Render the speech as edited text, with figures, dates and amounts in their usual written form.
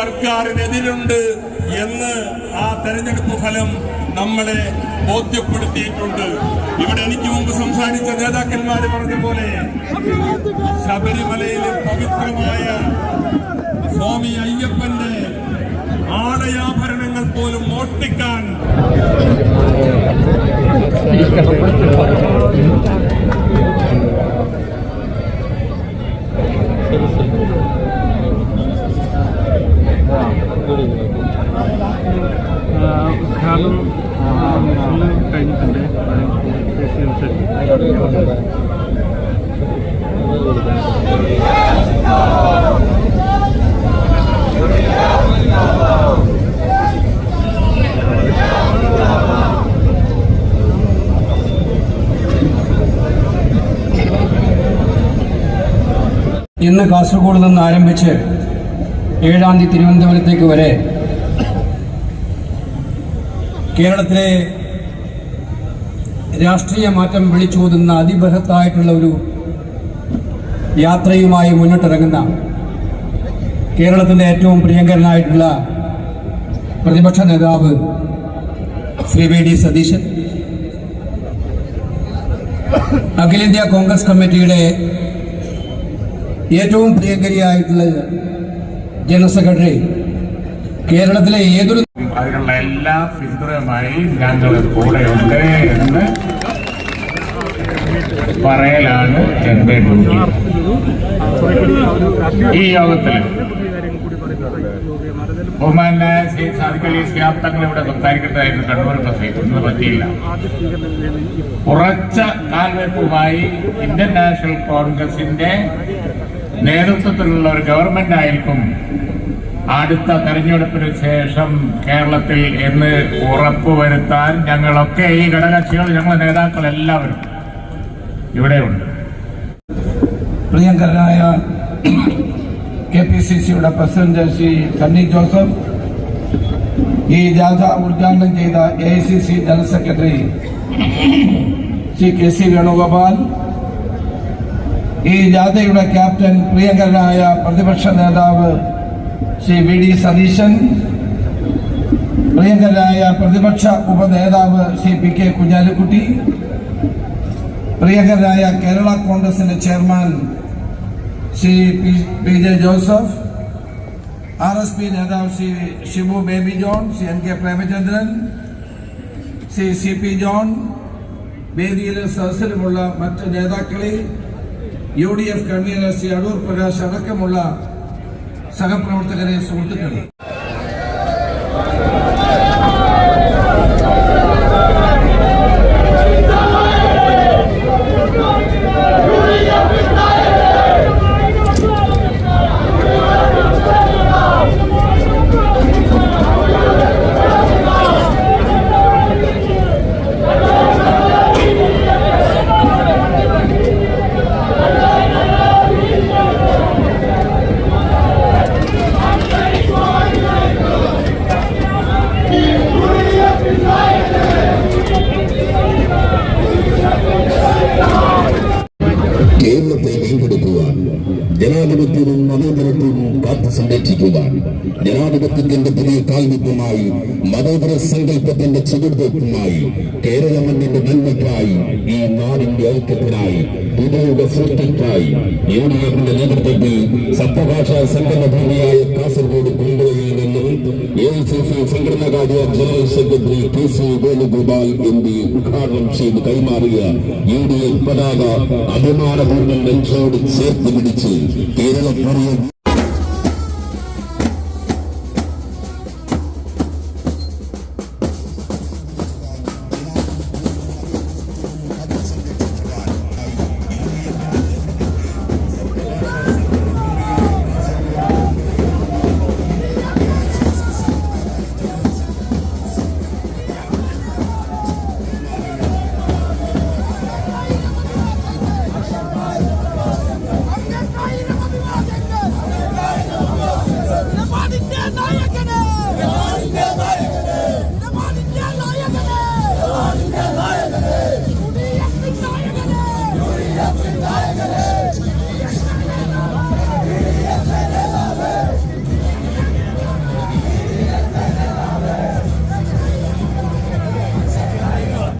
സർക്കാരിനെതിരുണ്ട് എന്ന് ആ തെരഞ്ഞെടുപ്പ് ഫലം നമ്മളെ ബോധ്യപ്പെടുത്തിയിട്ടുണ്ട്. ഇവിടെ എനിക്ക് മുമ്പ് സംസാരിച്ച നേതാക്കന്മാര് പറഞ്ഞ പോലെ ശബരിമലയിലെ പവിത്രമായ സ്വാമി അയ്യപ്പന്റെ ആടയാഭരണങ്ങൾ പോലും മോഷ്ടിക്കാൻ കഴിഞ്ഞിട്ടുണ്ട്. ഇന്ന് കാസർഗോഡ് നിന്ന് ആരംഭിച്ച് 7-ാം തീയതി തിരുവനന്തപുരത്തേക്ക് വരെ കേരളത്തിലെ രാഷ്ട്രീയ മാറ്റം വിളിച്ചോതുന്ന അതിബൃഹത്തായിട്ടുള്ള ഒരു യാത്രയുമായി മുന്നിട്ടിറങ്ങുന്ന കേരളത്തിൻ്റെ ഏറ്റവും പ്രിയങ്കരനായിട്ടുള്ള പ്രതിപക്ഷ നേതാവ് ശ്രീ വി.ഡി. സതീശൻ, അഖിലേന്ത്യാ കോൺഗ്രസ് കമ്മിറ്റിയുടെ ഏറ്റവും പ്രിയങ്കരിയായിട്ടുള്ള ജനറൽ സെക്രട്ടറി, കേരളത്തിലെ ഏതൊരു അതിനുള്ള എല്ലാ പിന്തുണയുമായി ഞങ്ങൾ കൂടെയുണ്ട് എന്ന് പറയലാണ് എന്റെ ഡ്യൂട്ടി. ഈ യോഗത്തിൽ ബഹുമാന്യ ശ്രീ സാദിഖ് അലി ശിഹാബ് തങ്ങൾ ഇവിടെ സംസാരിക്കേണ്ടതായിരുന്നു. കണ്ണൂർ പ്രസംഗിക്കുന്നത് പറ്റിയില്ല. ഉറച്ച കാൽവെപ്പുമായി ഇന്ത്യൻ നാഷണൽ കോൺഗ്രസിന്റെ നേതൃത്വത്തിലുള്ള ഒരു ഗവൺമെന്റ് ആയിരിക്കും അടുത്ത തെരഞ്ഞെടുപ്പിന് ശേഷം കേരളത്തിൽ എന്ന് ഉറപ്പുവരുത്താൻ ഞങ്ങളൊക്കെ ഈ ഘടകകക്ഷികൾ, ഞങ്ങളുടെ നേതാക്കൾ എല്ലാവരും ഇവിടെയുണ്ട്. പ്രിയങ്കരനായ KPCCയുടെ പ്രസിഡന്റ് ശ്രീ സണ്ണി ജോസഫ്, ഈ ജാഥ ഉദ്ഘാടനം ചെയ്ത AICC general secretary Shri KC Venugopal, ഈ ജാഥയുടെ ക്യാപ്റ്റൻ പ്രിയങ്കരനായ പ്രതിപക്ഷ നേതാവ് ശ്രീ വി.ഡി. സതീശൻ, പ്രിയങ്കരനായ പ്രതിപക്ഷ ഉപനേതാവ് ശ്രീ P.K. കുഞ്ഞാലിക്കുട്ടി, പ്രിയങ്കരനായ കേരള കോൺഗ്രസിന്റെ chairman Shri P.J. Joseph, RSP നേതാവ് ശ്രീ ഷിബു ബേബി ജോൺ, ശ്രീ N.K. പ്രേമചന്ദ്രൻ, ശ്രീ C.P. ജോൺ, വേദിയിലെ സദസ്സിലുമുള്ള മറ്റ് നേതാക്കളെ, UDF കൺവീനർ ശ്രീ അടൂർ പ്രകാശ് അടക്കമുള്ള സഹപ്രവർത്തകരെ, സുഹൃത്തുക്കളെ, കേരളത്തെ വീണ്ടെടുക്കുവാൻ, ജനാധിപത്യവും മതേതരത്വവും കാത്തു സംരക്ഷിക്കുവാൻ, ജനാധിപത്യത്തിന്റെ പുതിയ കാൽവെപ്പുമായി, മതേതര സങ്കല്പത്തിന്റെ ചുവടുവെപ്പുമായി, കേരള മണ്ണിന്റെ നന്മയ്ക്കായി, ഈ നാടിന്റെ ഐക്യത്തിനായി, പുതിയ സൃഷ്ടിക്കായി UDFന്റെ നേതൃത്വത്തിൽ സപ്തഭാഷാ സംഗമഭൂമിയായ കാസർഗോഡ് കുമ്പളയിൽ നിന്നും AICC സംഘടനാകാര്യ general secretary KC Venugopal MP ഉദ്ഘാടനം ചെയ്ത് കൈമാറിയ UDF പതാക അഭിമാനപൂർവ്വം നെഞ്ചോട് ചേർത്ത് പിടിച്ച് കേരള